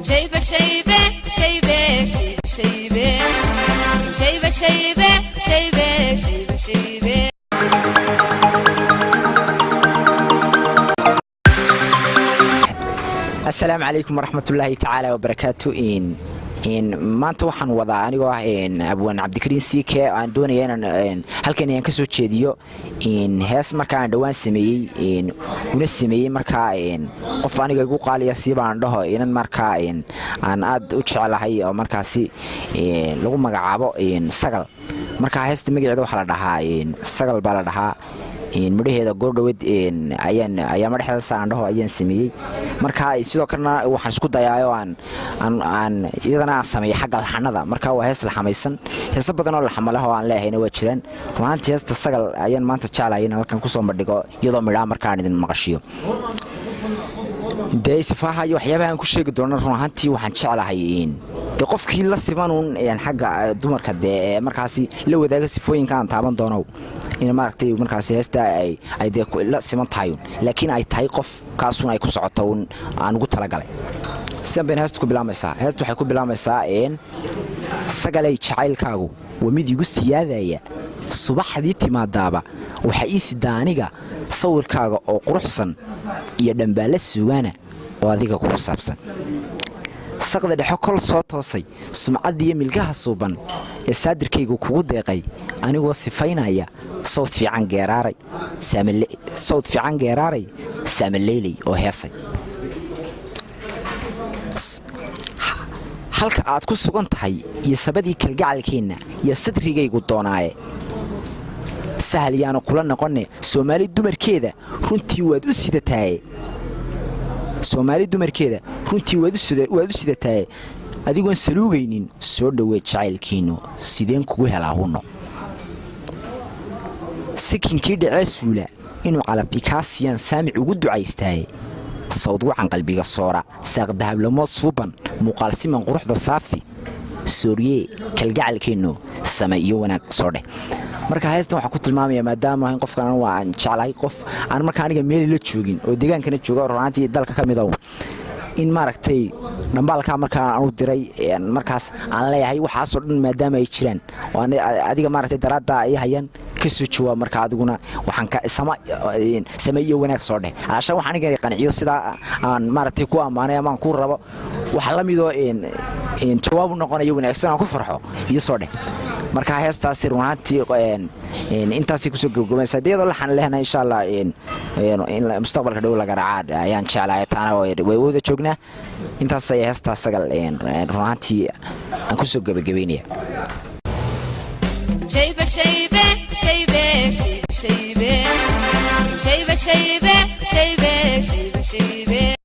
شيبة شيبة شيبة شيبة شيبة شيبة شيبة شيبة شيبة شيبة. السلام عليكم ورحمة الله تعالى وبركاته. maanta waxaan wadaa anigoo ah abwaan cabdikariin siike aan doonaya inaan halkan aan ka soo jeediyo hees markaa aan dhawaan sameeyay una sameeyay markaa qof aniga igu qaaliya si baan dhaho inaan markaa aan aad u jecelahay oo markaasi lagu magacaabo sagal. markaa heesta magaceeda waxa la dhahaa sagal baa la dhahaa. midhaheeda goordhawad ayaa madaxda saan dhaho ayaan sameeyay. markaa sidoo kalena waxaan isku dayaayo aan iyadana sameeyay xagga laxanada. markaa waa hees la xamaysan, hees badan oo la xamalaha oo aan leehayna waa jiraan. runtii heesta sagal ayaan maanta jecelahay in halkan ku soo bandhigo iyadoo midhaha markaan idin maqashiyo. deesafaha iyo waxyaabaha aan ku sheegi doono runtii waxaan jecelahay qofkii la simanuun xagga dumarka markaasi la wadaaga sifooyinka aan taaban doono in maaragtay markaasi heesta ay la siman tahay, laakiin ay tahay qof kaasuna ay ku socoto aan ugu talagalay. sidan heestu ku bilaamaysaa. heestu waxay ku bilaamaysaa sagalay jacaylkaagu waa mid igu siyaadaya subaxdii timaadaaba waxa ii sidaa aniga sawirkaaga oo quruxsan iyo dhambaale suugaana oo adiga ku saabsan. saqda dhexe kol soo toosay sumcadii milkaha suuban ee saadirkaygu kugu deeqay anigoo sifaynaya sawd fiican geeraaray saamaleelay oo heesay. halka aad ku sugan tahay iyo sabadii kalgacalkeenna iyo sadrigaygu doonaaye sahal yaanu kula noqonne Soomaali dumarkeeda runtii waad u sidataaye. waad u sidataaye adigoon saluugaynin soo dhaweed jacaylkiinu sideen kugu helaa huno. sikinkii dhacee suula inuu calafikaasiyaan saamic ugu ducaystaaye sawd wacan qalbiga soora saaq dahablamood suuban muuqaal siman quruxda saafi sooriye kalgacalkiinu samay iyo wanaag soo dheh. marka heestan waxa ku tilmaamaya maadaama in qofkan aan jecelahay qof aan markaa aniga meel la joogin oo deegaankana jooga runtii dalka ka mid ah in maaragtay dhambaalka markaa aan u diray markaas aan leeyahay waxaasoo dhan maadaama ay jiraan oo adiga maaragtay daraada ay hayaan ka soo jawaab. markaa adiguna waxaan ka sameeyo wanaag soo dheh aasha waxaan aniga qanciyo sida aan maaragtay ku amaanay ama aan ku rabo waxa la midoo jawaab noqonayo wanaagsan aan ku farxo iyo soo dheh. markaa heestaasi runtii intaasii kusoo gabagabaysa iyadoo la xan lehna insha Allah in mustaqbalka dhow laga raaca ayaan jecelahay taana way wada joognaa. intaas ay heestaa sagal runtii aan kusoo gabagabeynaya. شيبة شيبة شيبة شيبة شيبة شيبة شيبة شيبة شيبة شيبة